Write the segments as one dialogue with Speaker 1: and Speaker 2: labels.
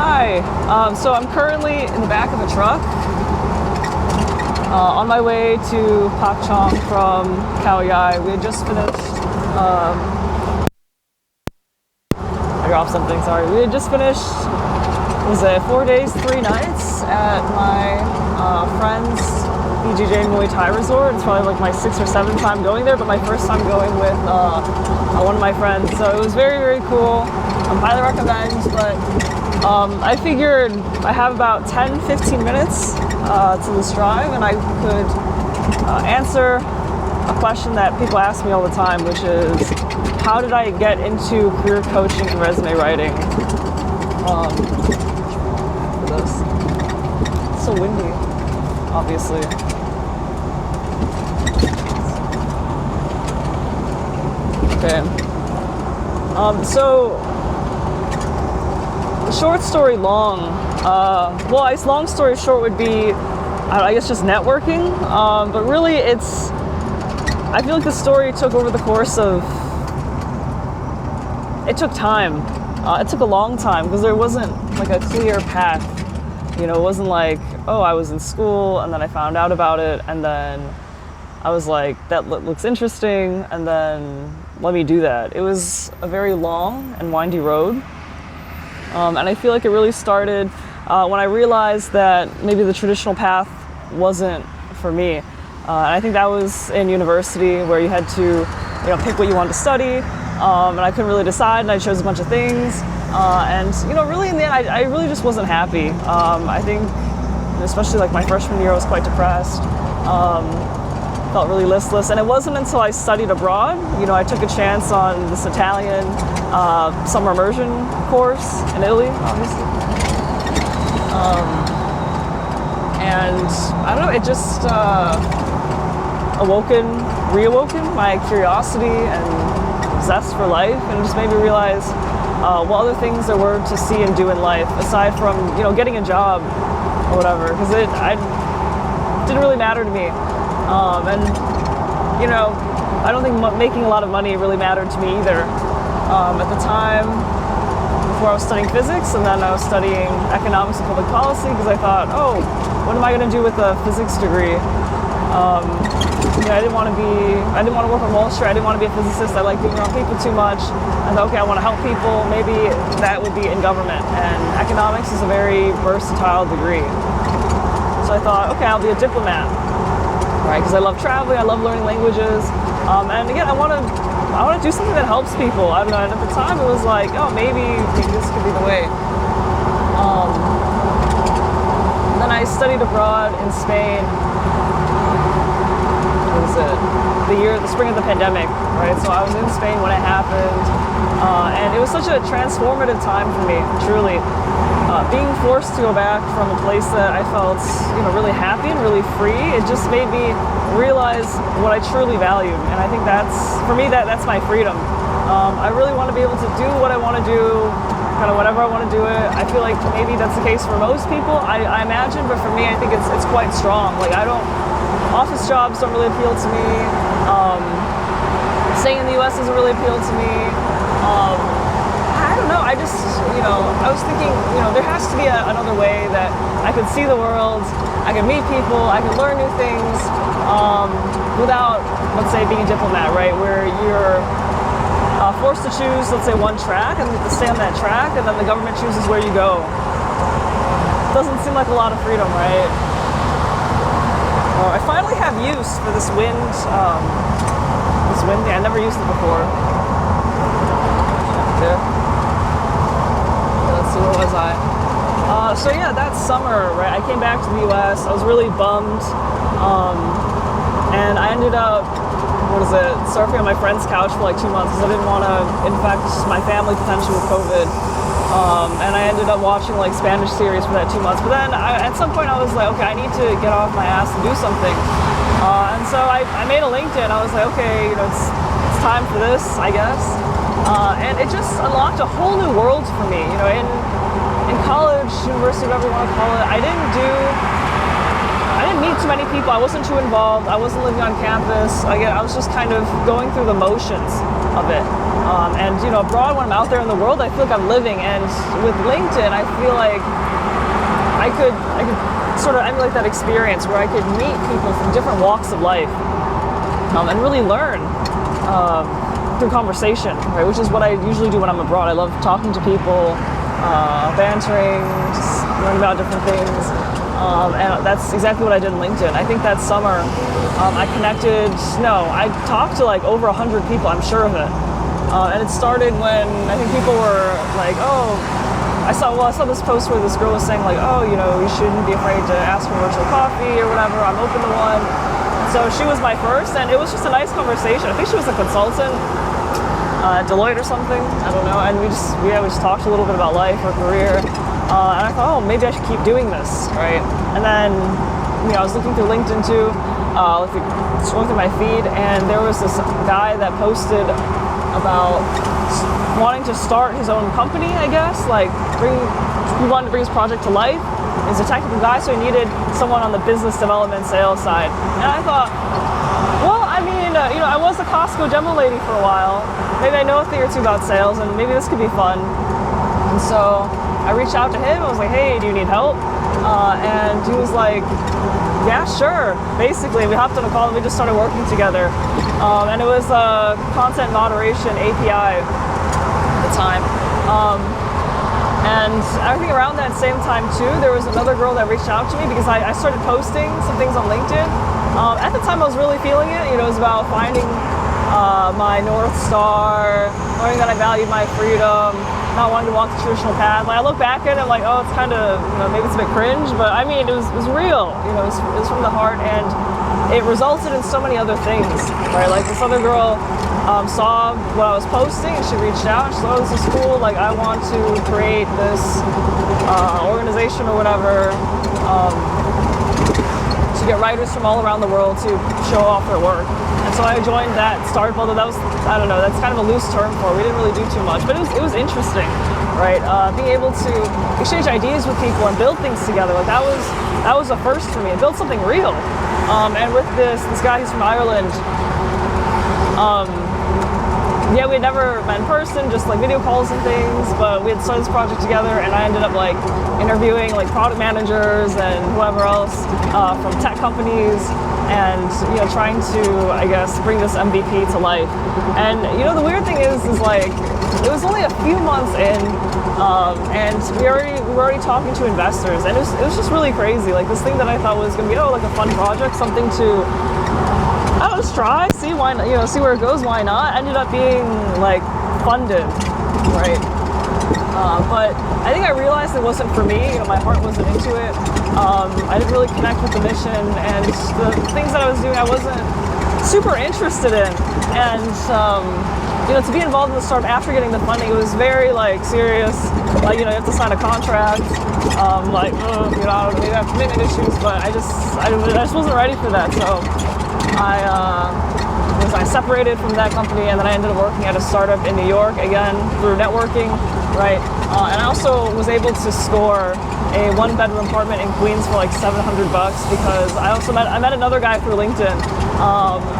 Speaker 1: Hi. So I'm currently in the back of a truck on my way to Pak Chong from Khao Yai. We had just finished. I dropped something. Sorry. We had just finished. Was it 4 days, 3 nights at my friend's BJJ Muay Thai resort. It's probably like my 6th or 7th time going there, but my first time going with one of my friends. So it was very, very cool. Highly recommend, but I figured I have about 10-15 minutes to this drive, and I could answer a question that people ask me all the time, which is, how did I get into career coaching and resume writing? For this. It's so windy, obviously. Okay. So short story long. Long story short would be, I guess, just networking. But really, I feel like the story took over the course of. It took time. It took a long time because there wasn't like a clear path. You know, it wasn't like, oh, I was in school and then I found out about it and then I was like, that looks interesting, and then let me do that. It was a very long and windy road. And I feel like it really started when I realized that maybe the traditional path wasn't for me. And I think that was in university, where you had to, pick what you wanted to study. And I couldn't really decide, and I chose a bunch of things. And really in the end, I really just wasn't happy. I think, especially like my freshman year, I was quite depressed. Felt really listless, and it wasn't until I studied abroad. I took a chance on this Italian summer immersion course in Italy, obviously. And I don't know, it just reawoken my curiosity and zest for life, and it just made me realize what other things there were to see and do in life, aside from, getting a job or whatever, because it didn't really matter to me. I don't think making a lot of money really mattered to me either. At the time, before I was studying physics, and then I was studying economics and public policy, because I thought, oh, what am I going to do with a physics degree? I didn't want to work on Wall Street. I didn't want to be a physicist. I like being around people too much. I thought, okay, I want to help people. Maybe that would be in government. And economics is a very versatile degree. So I thought, okay, I'll be a diplomat. Right, because I love traveling, I love learning languages, and again, I want to do something that helps people. I don't know. And at the time, it was like, oh, maybe this could be the way. Then I studied abroad in Spain. What was it? The spring of the pandemic, right? So I was in Spain when it happened, and it was such a transformative time for me, truly. Being forced to go back from a place that I felt, really happy and really free, it just made me realize what I truly valued. And I think for me, that's my freedom. I really want to be able to do what I want to do, kind of whatever I want to do it. I feel like maybe that's the case for most people, I imagine, but for me, I think it's quite strong. Like, office jobs don't really appeal to me. Staying in the US doesn't really appeal to me. I don't know, I just, I was thinking, there has to be another way that I could see the world, I could meet people, I could learn new things, without, let's say, being a diplomat, right, where you're forced to choose, let's say, one track, and to stay on that track, and then the government chooses where you go. Doesn't seem like a lot of freedom, right? I finally have use for this wind, I never used it before. There. Let's see, where was I? So yeah, that summer, right, I came back to the US, I was really bummed, and I ended up, surfing on my friend's couch for like 2 months, because I didn't want to infect my family potentially with COVID, and I ended up watching like Spanish series for that 2 months, but then at some point I was like, okay, I need to get off my ass and do something, and so I made a LinkedIn. I was like, okay, it's time for this, I guess. And it just unlocked a whole new world for me. In college, university, whatever you want to call it, I didn't meet too many people. I wasn't too involved. I wasn't living on campus. I was just kind of going through the motions of it. And abroad, when I'm out there in the world, I feel like I'm living. And with LinkedIn, I feel like I could sort of emulate that experience where I could meet people from different walks of life and really learn through conversation, right? Which is what I usually do when I'm abroad. I love talking to people, bantering, just learning about different things. And that's exactly what I did in LinkedIn. I think that summer I talked to like over 100 people, I'm sure of it. And it started when I think people were like, oh, I saw this post where this girl was saying like, oh, you shouldn't be afraid to ask for virtual coffee or whatever. I'm open to one. So she was my first, and it was just a nice conversation. I think she was a consultant at Deloitte or something. I don't know. And we just talked a little bit about life, her career. And I thought, oh, maybe I should keep doing this, right? And then, I was looking through LinkedIn too, scrolling through my feed, and there was this guy that posted about wanting to start his own company, I guess, he wanted to bring his project to life. He's a technical guy, so he needed someone on the business development sales side. And I thought, well, I was a Costco demo lady for a while. Maybe I know a thing or two about sales, and maybe this could be fun. And so I reached out to him. I was like, hey, do you need help? And he was like, yeah, sure. Basically, we hopped on a call and we just started working together. And it was a content moderation API at the time. And I think around that same time too, there was another girl that reached out to me because I started posting some things on LinkedIn. At the time I was really feeling it. It was about finding my North Star, learning that I valued my freedom, not wanting to walk the traditional path. I look back at it, I'm like, oh, it's kind of, maybe it's a bit cringe, but it was real. It was from the heart, and it resulted in so many other things, right? Like this other girl saw what I was posting, and she reached out. And she said, oh, this is cool. Like, I want to create this organization or whatever to get writers from all around the world to show off their work. And so I joined that startup, although that was, I don't know, that's kind of a loose term for it. We didn't really do too much, but it was interesting, right? Being able to exchange ideas with people and build things together, like that was a first for me, and build something real. And with this guy who's from Ireland, we had never met in person, just like video calls and things, but we had started this project together, and I ended up like interviewing like product managers and whoever else from tech companies, and trying to, I guess, bring this MVP to life. And the weird thing is like it was only a few months in, and we were already talking to investors, and it was just really crazy. Like this thing that I thought was gonna be like a fun project, something to let's try, see why not, see where it goes, why not, ended up being like funded, right? But I think I realized it wasn't for me. My heart wasn't into it. I didn't really connect with the mission, and the things that I was doing I wasn't super interested in. And to be involved in the startup after getting the funding, it was very like serious. Like you have to sign a contract. I don't know, maybe I have commitment issues, but I just wasn't ready for that. So I separated from that company, and then I ended up working at a startup in New York, again, through networking, right? And I also was able to score a one-bedroom apartment in Queens for like $700 because I met another guy through LinkedIn,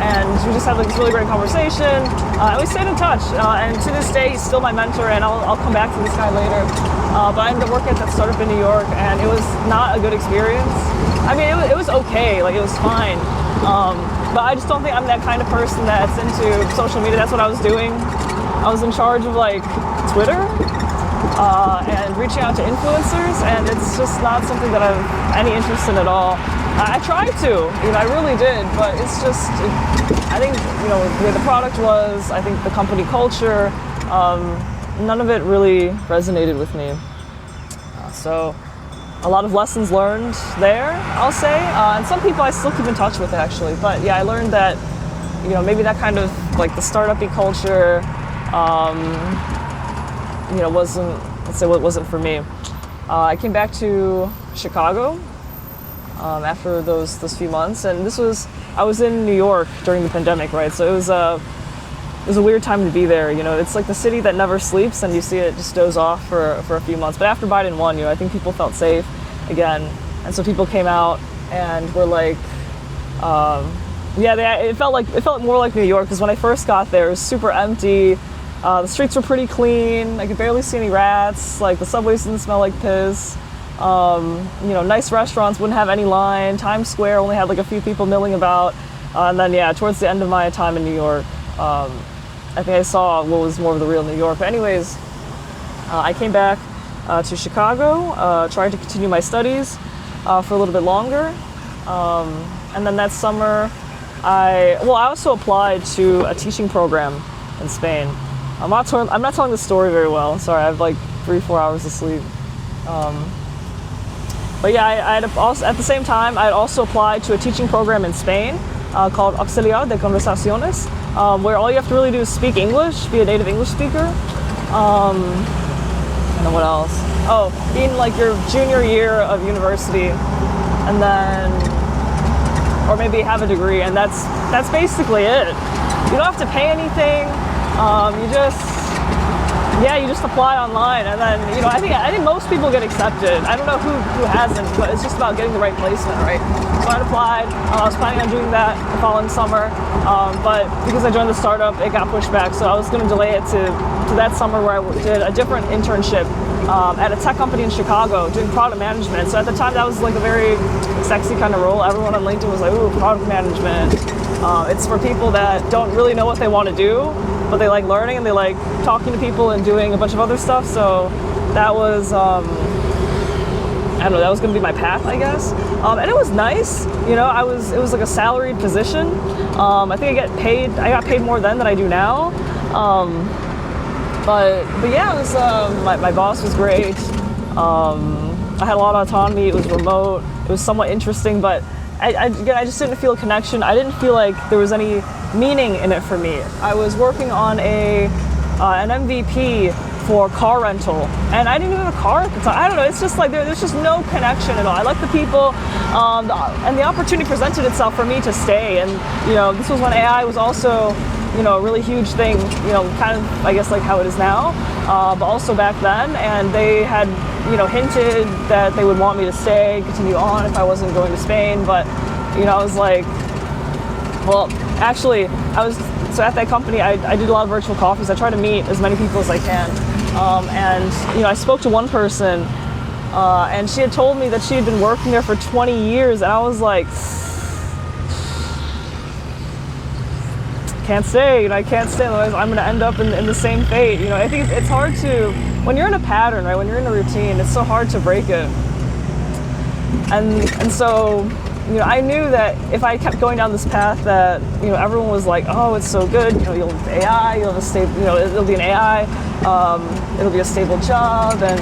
Speaker 1: and we just had like this really great conversation, and we stayed in touch, and to this day, he's still my mentor, and I'll come back to this guy later. But I ended up working at that startup in New York, and it was not a good experience. It was okay, like it was fine. But I just don't think I'm that kind of person that's into social media. That's what I was doing. I was in charge of like Twitter and reaching out to influencers, and it's just not something that I have any interest in at all. I tried to, I really did, but it's just, I think, the way the product was, I think the company culture, none of it really resonated with me. So a lot of lessons learned there, I'll say, and some people I still keep in touch with actually. But yeah, I learned that maybe that kind of like the startup-y culture, wasn't for me. I came back to Chicago after those few months, and I was in New York during the pandemic, right? So it was a weird time to be there. It's like the city that never sleeps, and you see it just doze off for a few months. But after Biden won, I think people felt safe again, and so people came out and were like, it felt more like New York, because when I first got there, it was super empty. The streets were pretty clean. I could barely see any rats. Like the subways didn't smell like piss. Nice restaurants wouldn't have any line. Times Square only had like a few people milling about. And then yeah, towards the end of my time in New York, I think I saw what was more of the real New York. But anyways, I came back to Chicago, tried to continue my studies for a little bit longer. And then that summer, I also applied to a teaching program in Spain. I'm not telling the story very well. Sorry, I have like 3-4 hours of sleep. But yeah, I had also, at the same time, I had also applied to a teaching program in Spain called Auxiliar de Conversaciones, where all you have to really do is speak English, be a native English speaker. And then what else? Oh, in like your junior year of university, and then, or maybe have a degree, and that's basically it. You don't have to pay anything. You just apply online, and then I think most people get accepted. I don't know who hasn't, but it's just about getting the right placement, right? So I applied. I was planning on doing that the following summer, but because I joined the startup, it got pushed back. So I was going to delay it to that summer where I did a different internship at a tech company in Chicago doing product management. So at the time, that was like a very sexy kind of role. Everyone on LinkedIn was like, "Ooh, product management." It's for people that don't really know what they want to do, but they like learning and they like talking to people and doing a bunch of other stuff. So that was, I don't know, that was going to be my path, I guess. And it was nice. It was like a salaried position. I think I got paid more then than I do now. But yeah, it was, my boss was great. I had a lot of autonomy. It was remote. It was somewhat interesting, but I just didn't feel a connection. I didn't feel like there was any meaning in it for me. I was working on an MVP for car rental, and I didn't even have a car at the time. I don't know, it's just like there's just no connection at all. I like the people, and the opportunity presented itself for me to stay. And this was when AI was also a really huge thing, kind of I guess like how it is now, but also back then. And they had hinted that they would want me to stay, continue on if I wasn't going to Spain. But I was like, well, actually, so at that company, I did a lot of virtual coffees. I try to meet as many people as I can. And I spoke to one person, and she had told me that she had been working there for 20 years, and I was like, can't stay, I can't stay, otherwise I'm going to end up in the same fate. I think it's hard to, when you're in a pattern, right, when you're in a routine, it's so hard to break it. And so, I knew that if I kept going down this path that, everyone was like, oh, it's so good, you'll have AI, you'll have a stable, it'll be an AI, it'll be a stable job, and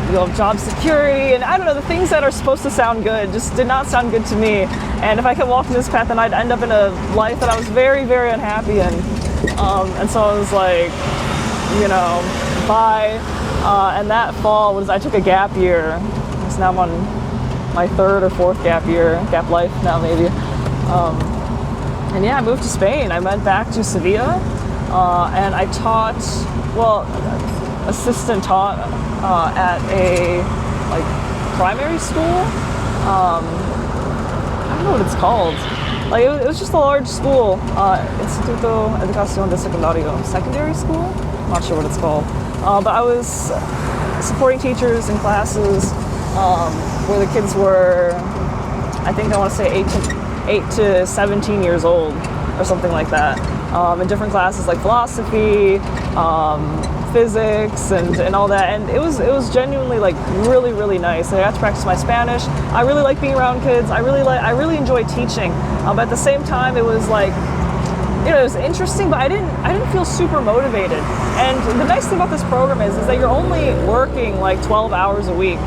Speaker 1: you'll have job security, and I don't know, the things that are supposed to sound good just did not sound good to me. And if I kept walking this path, then I'd end up in a life that I was very, very unhappy in. And so I was like, bye. And that fall I took a gap year. So now I'm on my 3rd or 4th gap life now maybe. And yeah, I moved to Spain. I went back to Sevilla, and I taught, assistant taught at a primary school. I don't know what it's called. It was just a large school, Instituto Educación de Secundario, secondary school. I'm not sure what it's called. But I was supporting teachers in classes where the kids were, I think I want to say 8 to 17 years old or something like that. In different classes like philosophy, physics, and all that. And it was genuinely really, really nice. I got to practice my Spanish. I really like being around kids. I really enjoy teaching. But at the same time, it was it was interesting, but I didn't feel super motivated. And the nice thing about this program is that you're only working 12 hours a week.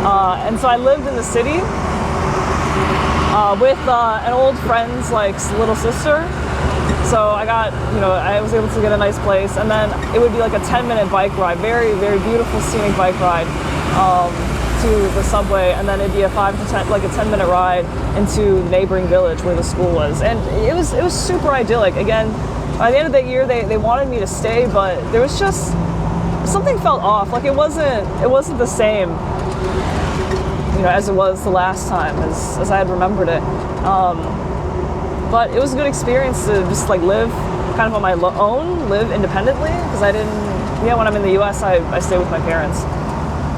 Speaker 1: And so I lived in the city with an old friend's little sister. So I got, I was able to get a nice place, and then it would be a 10-minute bike ride, very, very beautiful scenic bike ride to the subway, and then it'd be a 10-minute ride into the neighboring village where the school was. And it was super idyllic. Again, by the end of that year, they wanted me to stay, but there was just, something felt off. It wasn't the same, as it was the last time, as I had remembered it. But it was a good experience to just live kind of on my own, live independently, because I didn't, when I'm in the US, I stay with my parents,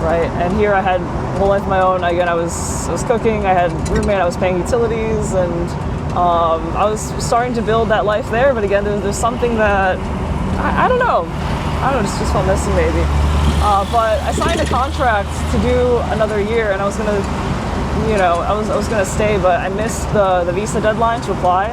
Speaker 1: right? And here I had a whole life of my own. Again, I was cooking, I had a roommate, I was paying utilities, and I was starting to build that life there. But again, there's something that, I don't know, just felt missing maybe. But I signed a contract to do another year, and I was gonna, I was gonna stay, but I missed the visa deadline to apply.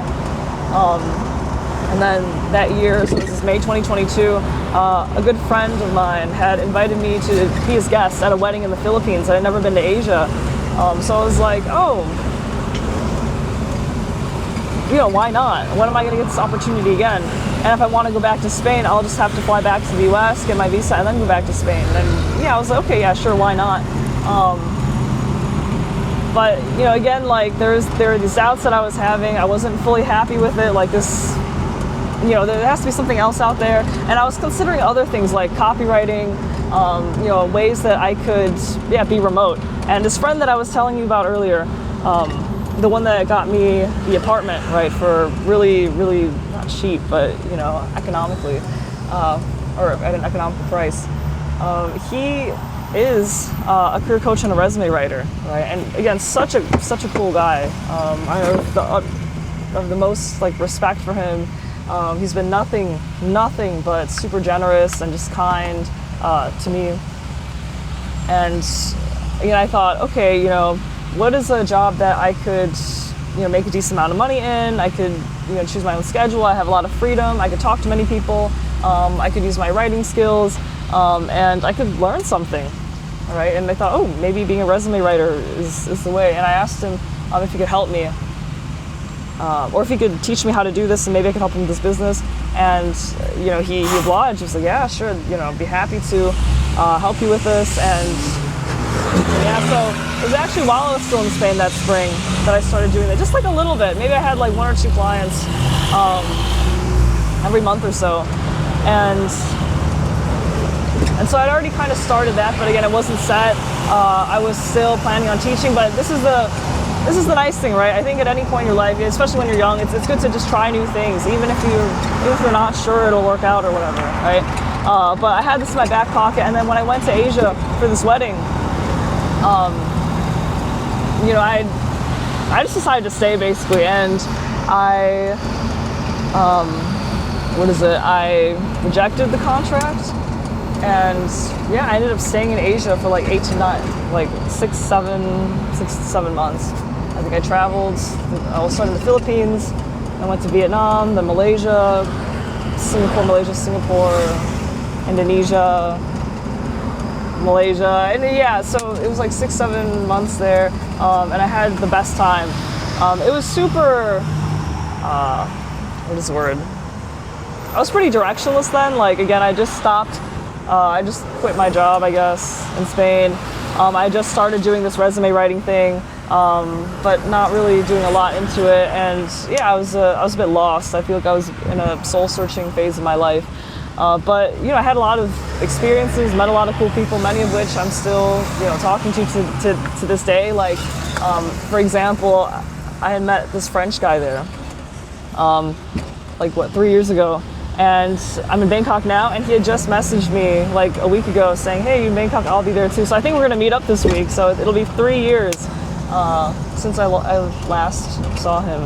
Speaker 1: And then that year, so this is May 2022, a good friend of mine had invited me to be his guest at a wedding in the Philippines. I had never been to Asia. So I was like, why not? When am I gonna get this opportunity again? And if I want to go back to Spain, I'll just have to fly back to the US, get my visa, and then go back to Spain. And I was like, okay, yeah, sure, why not? But again, like there were these doubts that I was having. I wasn't fully happy with it. Like this, there has to be something else out there. And I was considering other things like copywriting, ways that I could, be remote. And this friend that I was telling you about earlier, the one that got me the apartment, right, for really, really not cheap, but economically, or at an economical price. He is a career coach and a resume writer, right? And again, such a cool guy. I have the most respect for him. He's been nothing but super generous and just kind to me. And I thought, okay, what is a job that I could make a decent amount of money in? I could choose my own schedule. I have a lot of freedom. I could talk to many people. I could use my writing skills, and I could learn something. All right, and I thought, maybe being a resume writer is the way. And I asked him if he could help me, or if he could teach me how to do this, and maybe I could help him with this business. And he obliged. He was like, yeah, sure, be happy to help you with this. And so it was actually while I was still in Spain that spring that I started doing it, just a little bit. Maybe I had 1 or 2 clients every month or so, and so I'd already kind of started that, but again, it wasn't set. I was still planning on teaching, but this is the nice thing, right? I think at any point in your life, especially when you're young, it's good to just try new things, even if you're not sure it'll work out or whatever, right? But I had this in my back pocket, and then when I went to Asia for this wedding, I just decided to stay basically, and I rejected the contract. And I ended up staying in Asia for 8 to 9, 6 to 7 months. I think I traveled. I was starting in the Philippines. I went to Vietnam, then Malaysia, Singapore, Indonesia, Malaysia, and so it was 6, 7 months there, and I had the best time. It was super. What is the word? I was pretty directionless then. Again, I just stopped. I just quit my job, I guess, in Spain. I just started doing this resume writing thing, but not really doing a lot into it. And I was a bit lost. I feel like I was in a soul-searching phase of my life. But I had a lot of experiences, met a lot of cool people, many of which I'm still talking to this day. For example, I had met this French guy there, 3 years ago. And I'm in Bangkok now, and he had just messaged me a week ago saying, hey, you in Bangkok, I'll be there too. So I think we're gonna meet up this week. So it'll be 3 years since I last saw him.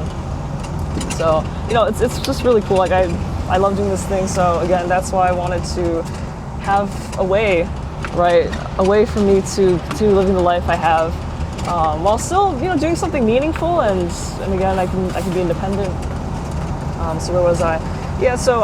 Speaker 1: So, it's just really cool. I love doing this thing. So again, that's why I wanted to have a way, right? A way for me to continue living the life I have, while still, doing something meaningful. And again, I can be independent. So where was I? So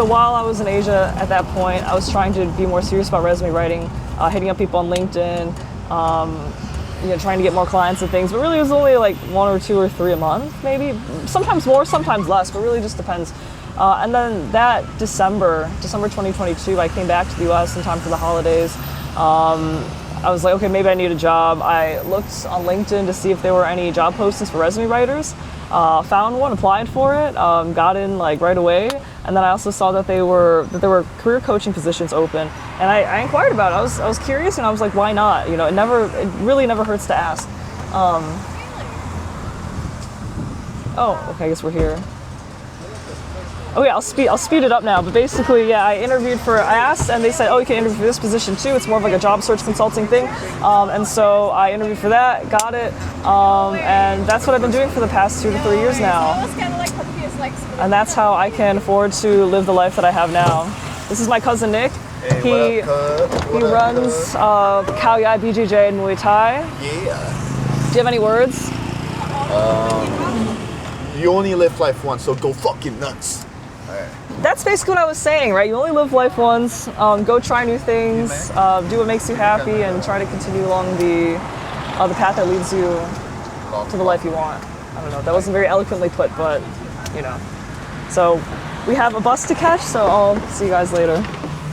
Speaker 1: while I was in Asia at that point, I was trying to be more serious about resume writing, hitting up people on LinkedIn, trying to get more clients and things. But really, it was only 1 or 2 or 3 a month, maybe. Sometimes more, sometimes less, but really just depends. And then that December 2022, I came back to the US in time for the holidays. I was like, okay, maybe I need a job. I looked on LinkedIn to see if there were any job postings for resume writers. Found one, applied for it, got in right away, and then I also saw that there were career coaching positions open, and I inquired about it. I was curious, and I was like, why not? It really never hurts to ask. Oh, okay, I guess we're here. Oh yeah, I'll speed it up now. But basically, yeah, I asked, and they said, oh, you can interview for this position too. It's more of like a job search consulting thing. And so I interviewed for that, got it, and that's what I've been doing for the past 2 to 3 years now. And that's how I can afford to live the life that I have now. This is my cousin Nick.
Speaker 2: Hey,
Speaker 1: he runs Khao Yai, BJJ, and Muay Thai.
Speaker 2: Yeah.
Speaker 1: Do you have any words?
Speaker 2: You only live life once, so go fucking nuts.
Speaker 1: That's basically what I was saying, right? You only live life once. Go try new things. Do what makes you happy, and try to continue along the path that leads you to the life you want. I don't know. That wasn't very eloquently put, but you know. So we have a bus to catch, so I'll see you guys later.